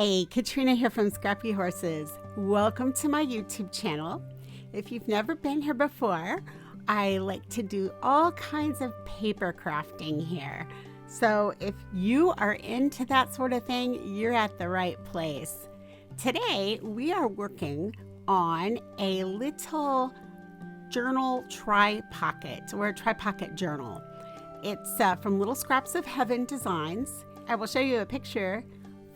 Hey, Katrina here from Scrappy Horses. Welcome to my YouTube channel. If you've never been here before, I like to do all kinds of paper crafting here. So if you are into that sort of thing, you're at the right place. Today, we are working on a little journal tri-pocket, or a tri-pocket journal. It's from Little Scraps of Heaven Designs. I will show you a picture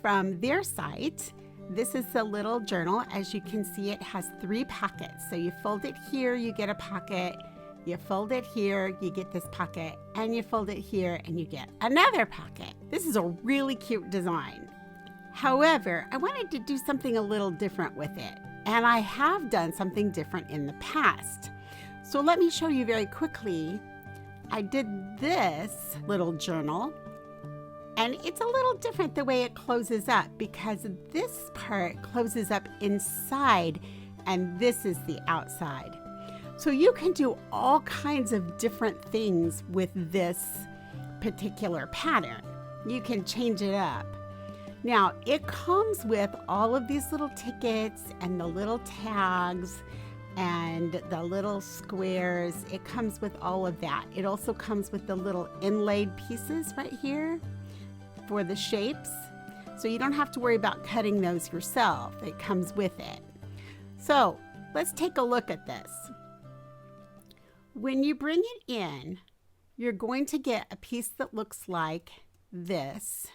from their site. This is the little journal. As you can see, it has 3 pockets. So you fold it here, you get a pocket. You fold it here, you get this pocket. And you fold it here and you get another pocket. This is a really cute design. However, I wanted to do something a little different with it. And I have done something different in the past. So let me show you very quickly. I did this little journal. And it's a little different the way it closes up because this part closes up inside and this is the outside. So you can do all kinds of different things with this particular pattern. You can change it up. Now, it comes with all of these little tickets and the little tags and the little squares. It comes with all of that. It also comes with the little inlaid pieces right here for the shapes, so you don't have to worry about cutting those yourself. It comes with it. So let's take a look at this. When you bring it in, you're going to get a piece that looks like this.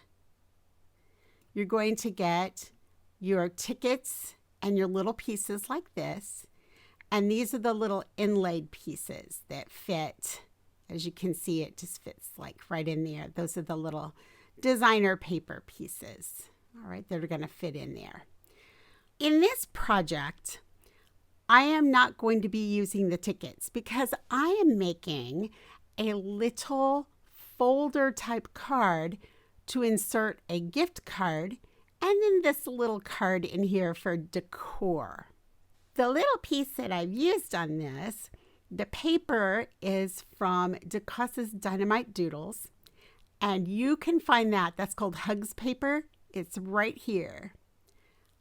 You're going to get your tickets and your little pieces like this, and these are the little inlaid pieces that fit. As you can see, it just fits like right in there. Those are the little designer paper pieces, all right, that are going to fit in there. In this project, I am not going to be using the tickets because I am making a little folder type card to insert a gift card and then this little card in here for decor. The little piece that I've used on this, the paper is from DeCosse's Dynamite Doodles. And you can find that. That's called Hugs paper. It's right here.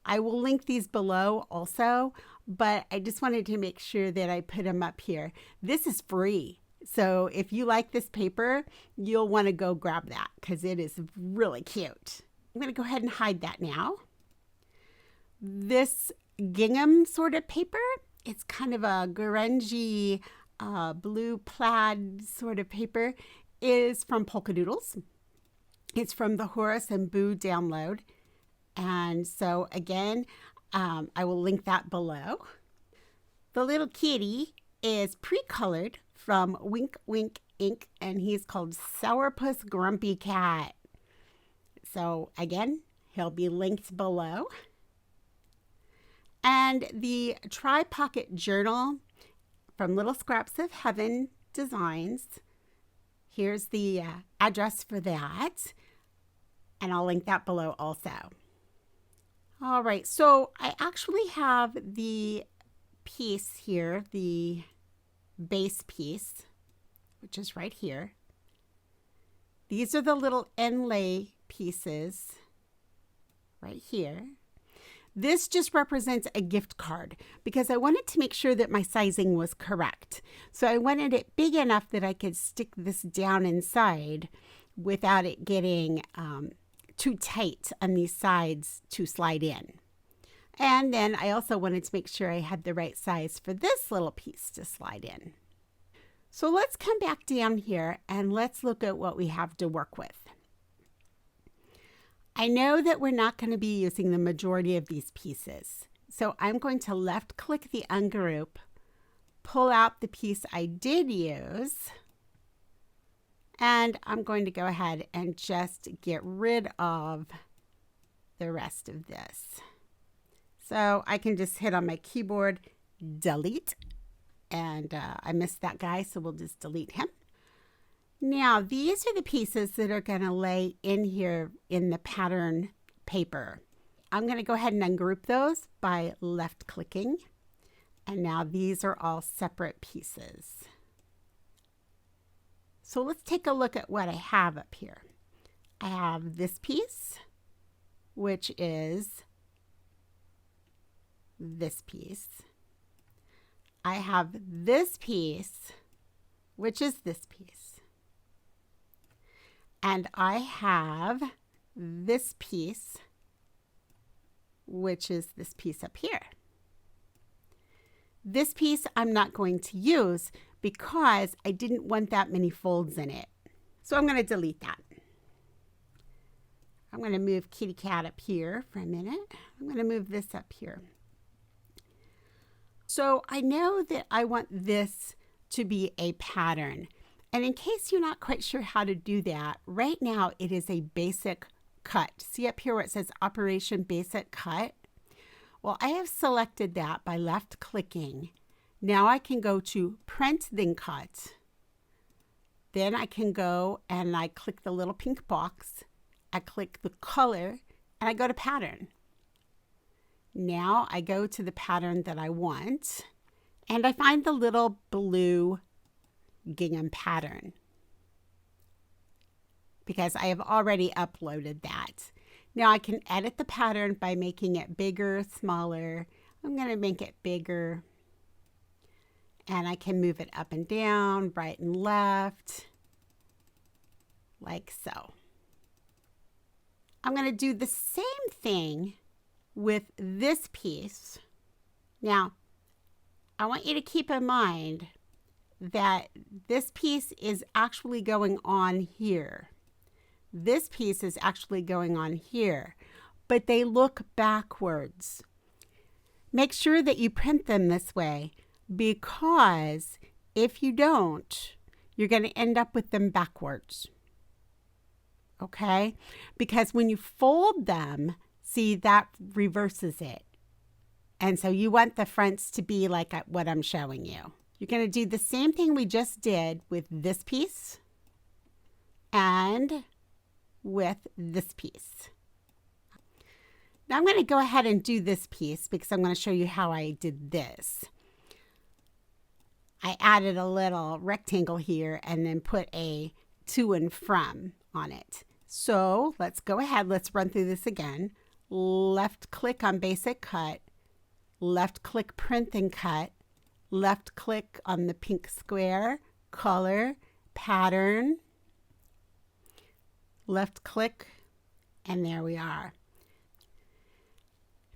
I will link these below also, but I just wanted to make sure that I put them up here. This is free. So if you like this paper, you'll want to go grab that because it is really cute. I'm going to go ahead and hide that now. This gingham sort of paper, it's kind of a grungy blue plaid sort of paper, is from Polka Doodles. It's from the Horace and Boo download. And so again, I will link that below. The little kitty is pre-colored from Wink Wink Ink, and he's called Sourpuss Grumpy Cat. So again, he'll be linked below. And the tri-pocket journal from Little Scraps of Heaven Designs. Here's the address for that, and I'll link that below also. All right, so I actually have the piece here, the base piece, which is right here. These are the little inlay pieces right here. This just represents a gift card because I wanted to make sure that my sizing was correct. So I wanted it big enough that I could stick this down inside without it getting too tight on these sides to slide in. And then I also wanted to make sure I had the right size for this little piece to slide in. So let's come back down here and let's look at what we have to work with. I know that we're not going to be using the majority of these pieces. So I'm going to left click the ungroup, pull out the piece I did use, and I'm going to go ahead and just get rid of the rest of this. So I can just hit on my keyboard, delete, and I missed that guy, so we'll just delete him. Now, these are the pieces that are going to lay in here in the pattern paper. I'm going to go ahead and ungroup those by left clicking. And now these are all separate pieces. So let's take a look at what I have up here. I have this piece which is this piece. I have this piece, which is this piece. And I have this piece, which is this piece up here. This piece I'm not going to use because I didn't want that many folds in it. So I'm going to delete that. I'm going to move Kitty Cat up here for a minute. I'm going to move this up here. So I know that I want this to be a pattern. And in case you're not quite sure how to do that, right now it is a basic cut. See up here where it says Operation Basic Cut? Well, I have selected that by left clicking. Now I can go to Print Then Cut. Then I can go and I click the little pink box. I click the color and I go to Pattern. Now I go to the pattern that I want and I find the little blue gingham pattern because I have already uploaded that. Now I can edit the pattern by making it bigger, smaller. I'm going to make it bigger. And I can move it up and down, right and left, like so. I'm going to do the same thing with this piece. Now, I want you to keep in mind that this piece is actually going on here. This piece is actually going on here, but they look backwards. Make sure that you print them this way because if you don't, you're going to end up with them backwards. Okay? Because when you fold them, see, that reverses it. And so you want the fronts to be like what I'm showing you. You're going to do the same thing we just did with this piece and with this piece. Now I'm going to go ahead and do this piece because I'm going to show you how I did this. I added a little rectangle here and then put a to and from on it. So let's go ahead. Let's run through this again. Left click on Basic Cut. Left click Print Then Cut. Left click on the pink square, color, pattern. Left click, and there we are.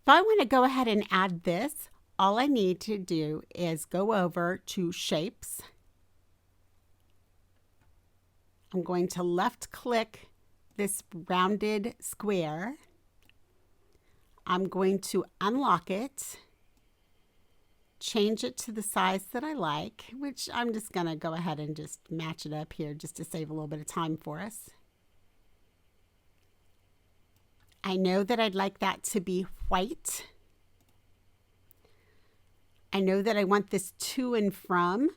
If I want to go ahead and add this, all I need to do is go over to Shapes. I'm going to left click this rounded square. I'm going to unlock it, change it to the size that I like, which I'm just going to go ahead and just match it up here just to save a little bit of time for us. I know that I'd like that to be white. I know that I want this to and from,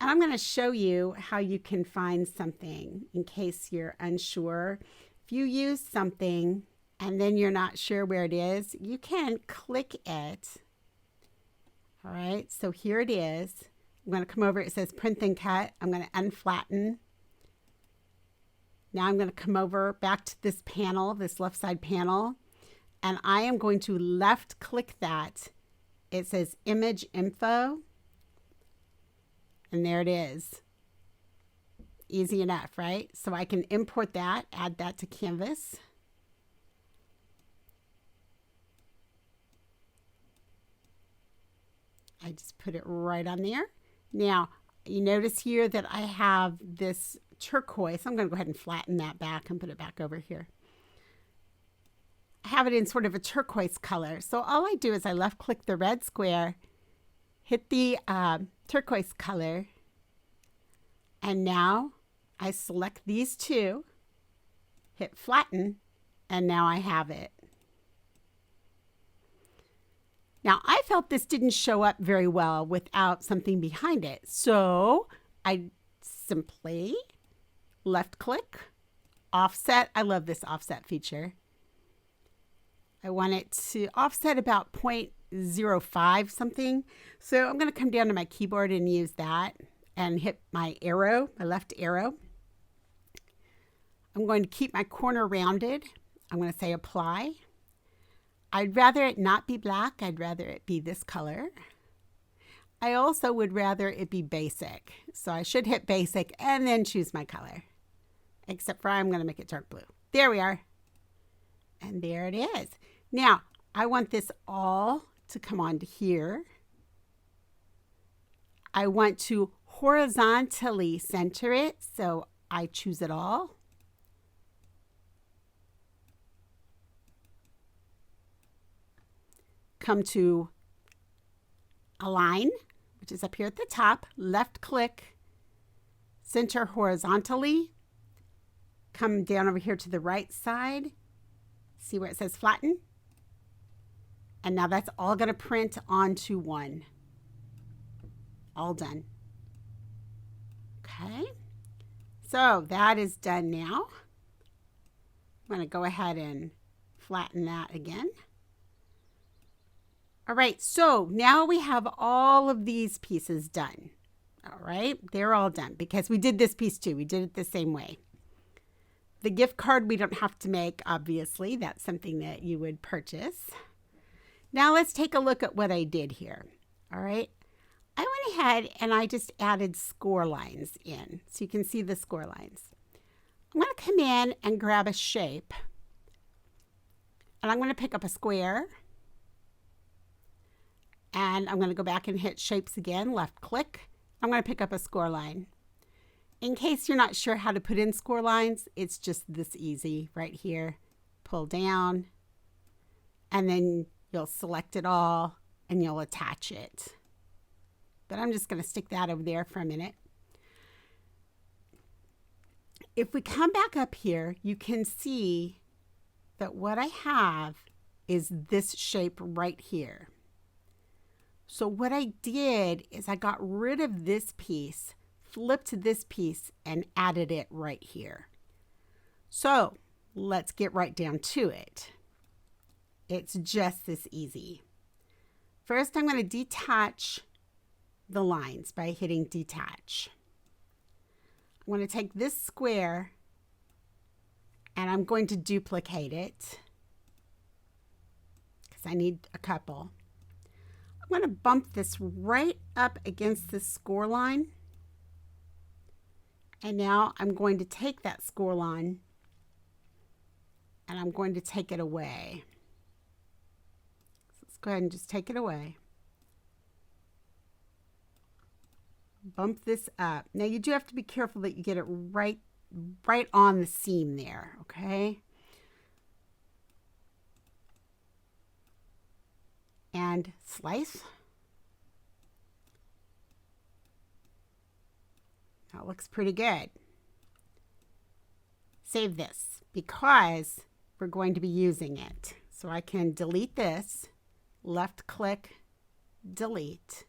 and I'm going to show you how you can find something in case you're unsure. If you use something and then you're not sure where it is, you can click it. All right, so here it is. I'm going to come over, it says Print Then Cut. I'm going to unflatten. Now I'm going to come over back to this panel, this left side panel, and I am going to left click that. It says Image Info, and there it is. Easy enough, right? So I can import that, add that to Canvas. I just put it right on there. Now, you notice here that I have this turquoise. I'm going to go ahead and flatten that back and put it back over here. I have it in sort of a turquoise color. So all I do is I left click the red square, hit the turquoise color, and now I select these two, hit flatten, and now I have it. Now, I felt this didn't show up very well without something behind it. So I simply left click, offset. I love this offset feature. I want it to offset about 0.05 something. So I'm going to come down to my keyboard and use that and hit my arrow, my left arrow. I'm going to keep my corner rounded. I'm going to say apply. I'd rather it not be black. I'd rather it be this color. I also would rather it be basic. So I should hit basic and then choose my color. Except for I'm going to make it dark blue. There we are. And there it is. Now, I want this all to come onto here. I want to horizontally center it, so I choose it all. Come to Align, which is up here at the top, left click, center horizontally, come down over here to the right side, see where it says flatten? And now that's all going to print onto one. All done. Okay, so that is done now. I'm going to go ahead and flatten that again. All right, so now we have all of these pieces done. All right, they're all done because we did this piece too. We did it the same way. The gift card we don't have to make, obviously. That's something that you would purchase. Now let's take a look at what I did here. All right, I went ahead and I just added score lines in so you can see the score lines. I'm going to come in and grab a shape and I'm going to pick up a square. And I'm going to go back and hit shapes again, left click. I'm going to pick up a score line. In case you're not sure how to put in score lines, it's just this easy right here. Pull down and then you'll select it all and you'll attach it. But I'm just going to stick that over there for a minute. If we come back up here, you can see that what I have is this shape right here. So what I did is I got rid of this piece, flipped this piece, and added it right here. So let's get right down to it. It's just this easy. First, I'm going to detach the lines by hitting detach. I'm going to take this square and I'm going to duplicate it because I need a couple. I'm going to bump this right up against this score line. And now I'm going to take that score line and I'm going to take it away. So let's go ahead and just take it away. Bump this up. Now you do have to be careful that you get it right on the seam there, okay? And slice. That looks pretty good. Save this because we're going to be using it. So I can delete this, left click, delete.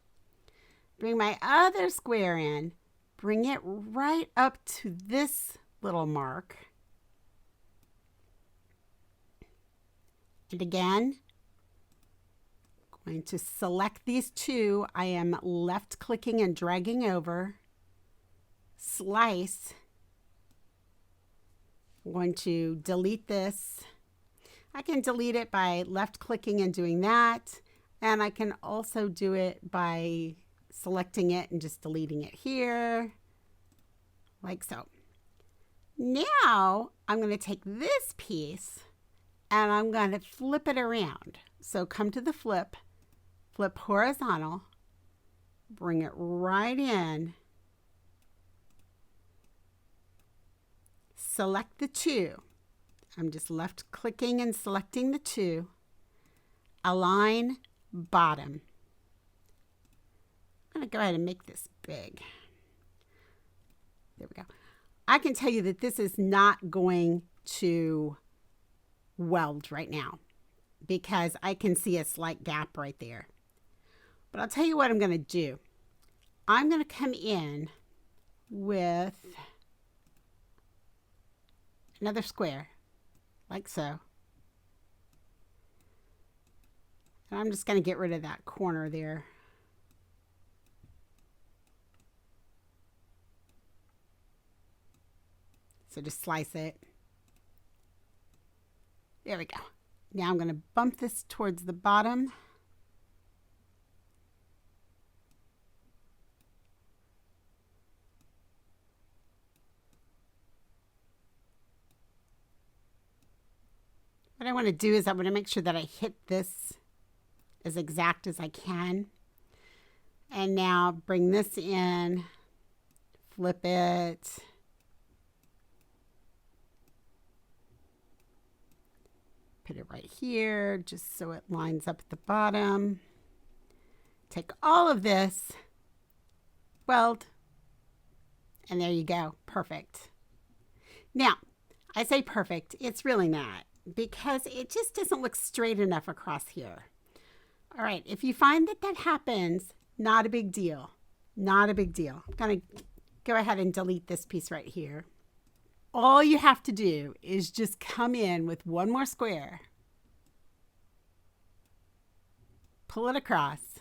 Bring my other square in, bring it right up to this little mark. And again, going to select these two. I am left clicking and dragging over. Slice. I'm going to delete this. I can delete it by left clicking and doing that. And I can also do it by selecting it and just deleting it here, like so. Now I'm going to take this piece and I'm going to flip it around. So come to the flip, flip horizontal, bring it right in, select the two. I'm just left clicking and selecting the two, align bottom. I'm going to go ahead and make this big. There we go. I can tell you that this is not going to weld right now because I can see a slight gap right there. But I'll tell you what I'm going to do. I'm going to come in with another square, like so. And I'm just going to get rid of that corner there. So just slice it. There we go. Now I'm going to bump this towards the bottom. What I want to do is I want to make sure that I hit this as exact as I can. And now bring this in, flip it. Put it right here just so it lines up at the bottom. Take all of this, weld, and there you go. Perfect. Now, I say perfect. It's really not, because it just doesn't look straight enough across here. All right, if you find that that happens, not a big deal. Not a big deal. I'm going to go ahead and delete this piece right here. All you have to do is just come in with one more square, pull it across,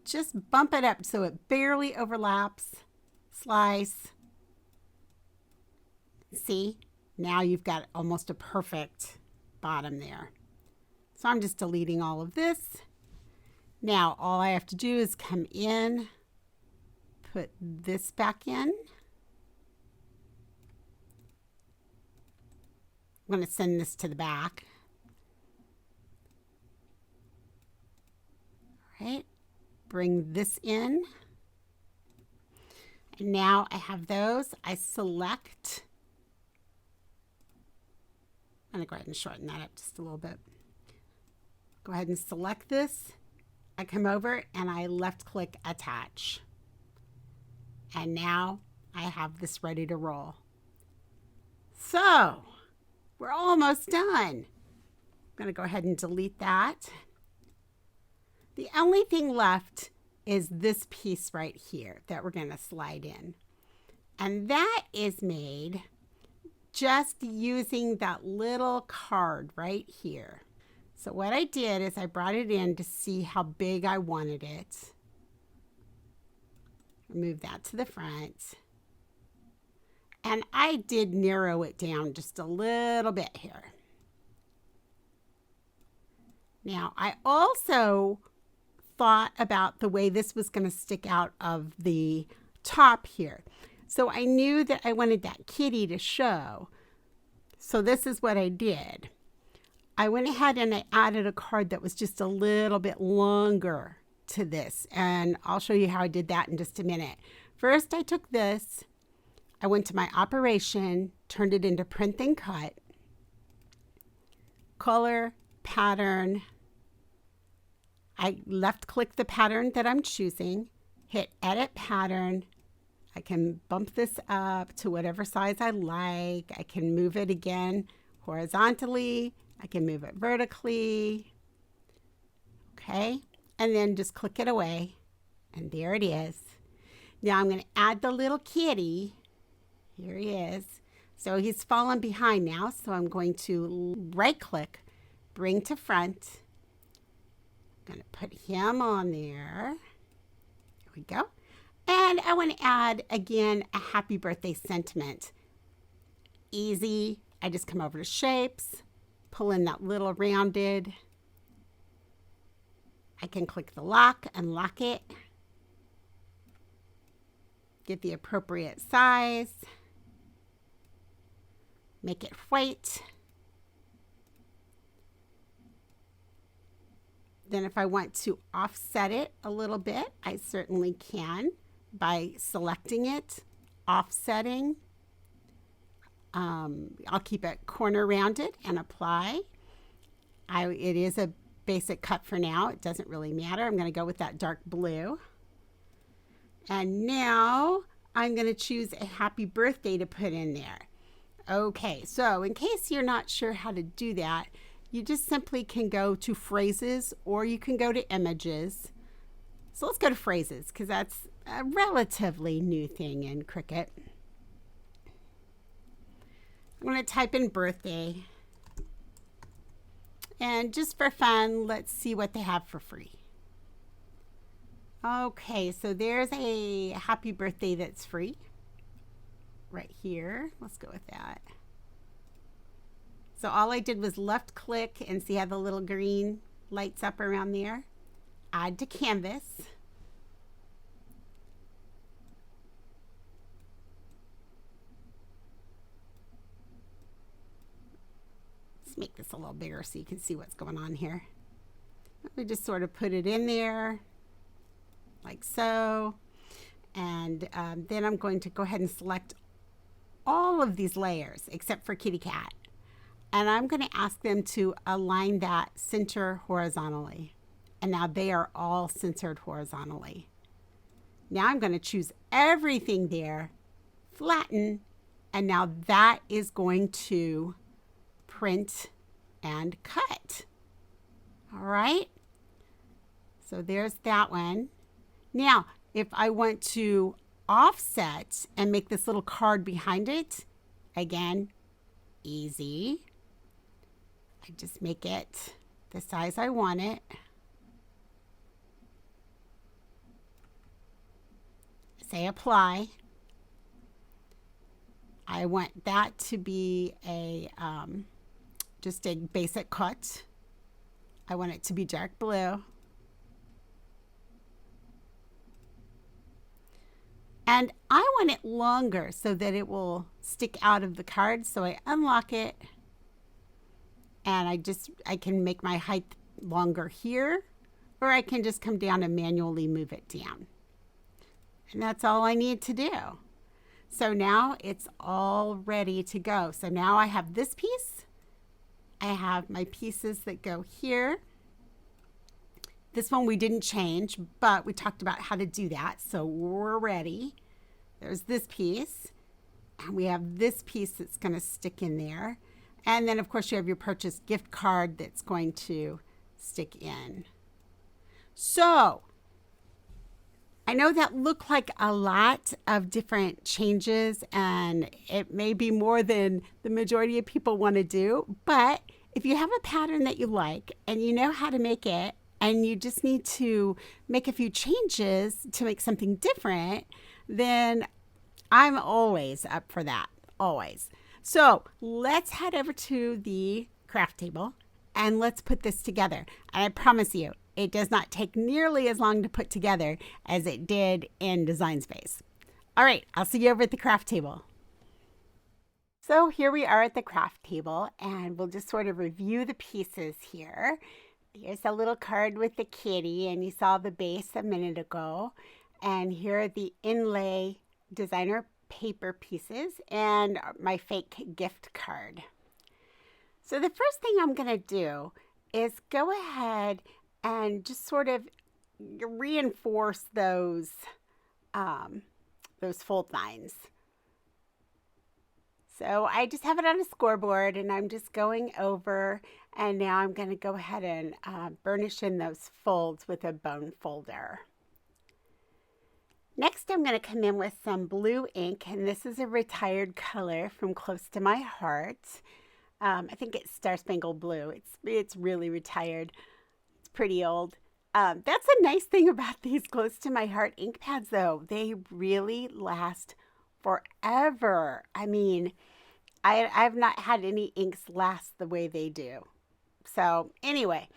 just bump it up so it barely overlaps, slice. See, now you've got almost a perfect bottom there. So I'm just deleting all of this. Now all I have to do is come in, put this back in. I'm going to send this to the back. All right, bring this in. And now I have those. I select. I'm going to go ahead and shorten that up just a little bit. Go ahead and select this. I come over and I left click attach. And now I have this ready to roll. So we're almost done. I'm going to go ahead and delete that. The only thing left is this piece right here that we're going to slide in. And that is made just using that little card right here. So what I did is I brought it in to see how big I wanted it. Move that to the front. And I did narrow it down just a little bit here. Now, I also thought about the way this was going to stick out of the top here. So I knew that I wanted that kitty to show. So this is what I did. I went ahead and I added a card that was just a little bit longer to this. And I'll show you how I did that in just a minute. First, I took this. I went to my operation, turned it into print and cut, color, pattern. I left click the pattern that I'm choosing, hit edit pattern. I can bump this up to whatever size I like. I can move it again horizontally. I can move it vertically. Okay, and then just click it away. And there it is. Now I'm going to add the little kitty. Here he is. So he's fallen behind now. So I'm going to right click, bring to front. I'm going to put him on there. There we go. And I want to add again a happy birthday sentiment. Easy. I just come over to shapes, pull in that little rounded. I can click the lock and lock it. Get the appropriate size. Make it white. Then if I want to offset it a little bit, I certainly can by selecting it, offsetting. I'll keep it corner rounded and apply. It is a basic cut for now. It doesn't really matter. I'm going to go with that dark blue. And now I'm going to choose a happy birthday to put in there. Okay, so in case you're not sure how to do that, you just simply can go to phrases or you can go to images. So let's go to phrases because that's a relatively new thing in Cricut. I'm going to type in birthday. And just for fun, let's see what they have for free. Okay, so there's a happy birthday that's free right here. Let's go with that. So all I did was left click and see how the little green lights up around there. Add to canvas. Let's make this a little bigger so you can see what's going on here. We just sort of put it in there like so. And then I'm going to go ahead and select all of these layers except for Kitty Cat. And I'm going to ask them to align that center horizontally. And now they are all centered horizontally. Now I'm going to choose everything there, flatten, and now that is going to print and cut. All right. So there's that one. Now, if I want to offset and make this little card behind it, again, easy. I just make it the size I want it. Say apply. I want that to be a just a basic cut. I want it to be dark blue. And I want it longer so that it will stick out of the card. So I unlock it and I can make my height longer here, or I can just come down and manually move it down. And that's all I need to do. So now it's all ready to go. So now I have this piece. I have my pieces that go here. This one we didn't change, but we talked about how to do that. So we're ready. There's this piece. And we have this piece that's going to stick in there. And then, of course, you have your purchase gift card that's going to stick in. So I know that looked like a lot of different changes, and it may be more than the majority of people want to do. But if you have a pattern that you like and you know how to make it, and you just need to make a few changes to make something different, then I'm always up for that, always. So let's head over to the craft table and let's put this together. And I promise you, it does not take nearly as long to put together as it did in Design Space. All right, I'll see you over at the craft table. So here we are at the craft table, and we'll just sort of review the pieces here. Here's a little card with the kitty, and you saw the base a minute ago. And here are the inlay designer paper pieces and my fake gift card. So the first thing I'm going to do is go ahead and just sort of reinforce those fold lines. So I just have it on a scoreboard, and I'm just going over, and now I'm going to go ahead and burnish in those folds with a bone folder. Next, I'm going to come in with some blue ink, and this is a retired color from Close to My Heart. I think it's Star Spangled Blue. It's really retired. It's pretty old. That's a nice thing about these Close to My Heart ink pads, though. They really last forever. I mean, I've not had any inks last the way they do. So anyway,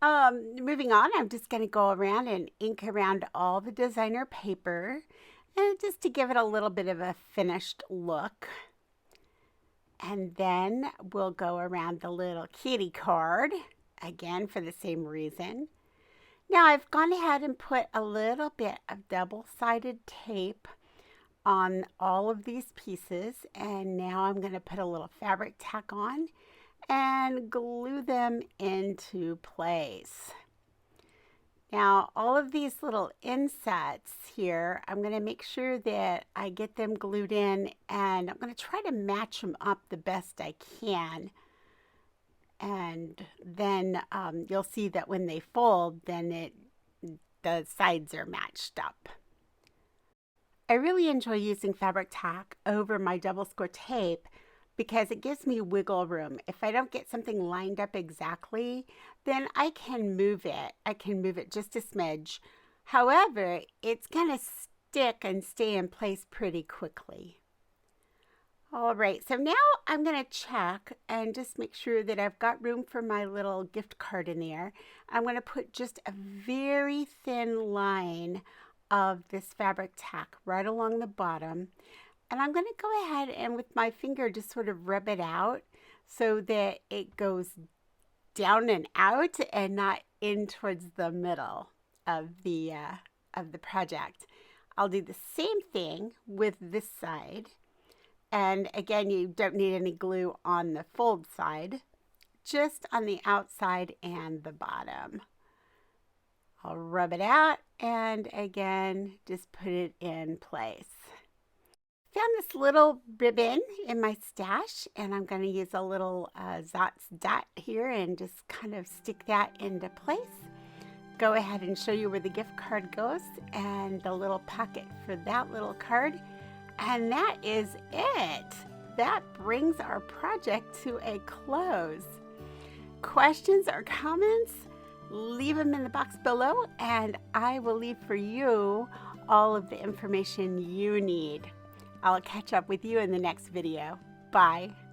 moving on, I'm just going to go around and ink around all the designer paper, and just to give it a little bit of a finished look. And then we'll go around the little kitty card, again for the same reason. Now I've gone ahead and put a little bit of double-sided tape on all of these pieces, and now I'm going to put a little fabric tack on and glue them into place. Now all of these little insets here, I'm going to make sure that I get them glued in, and I'm going to try to match them up the best I can. And then you'll see that when they fold, then the sides are matched up. I really enjoy using fabric tack over my double score tape because it gives me wiggle room. If I don't get something lined up exactly, then I can move it. I can move it just a smidge. However, it's going to stick and stay in place pretty quickly. All right, so now I'm going to check and just make sure that I've got room for my little gift card in there. I'm going to put just a very thin line of this fabric tack right along the bottom. And I'm going to go ahead and with my finger just sort of rub it out so that it goes down and out and not in towards the middle of the project. I'll do the same thing with this side. And again, you don't need any glue on the fold side, just on the outside and the bottom. I'll rub it out and again, just put it in place. Found this little ribbon in my stash and I'm going to use a little Zot's dot here and just kind of stick that into place. Go ahead and show you where the gift card goes and the little pocket for that little card. And that is it. That brings our project to a close. Questions or comments? Leave them in the box below and I will leave for you all of the information you need. I'll catch up with you in the next video. Bye.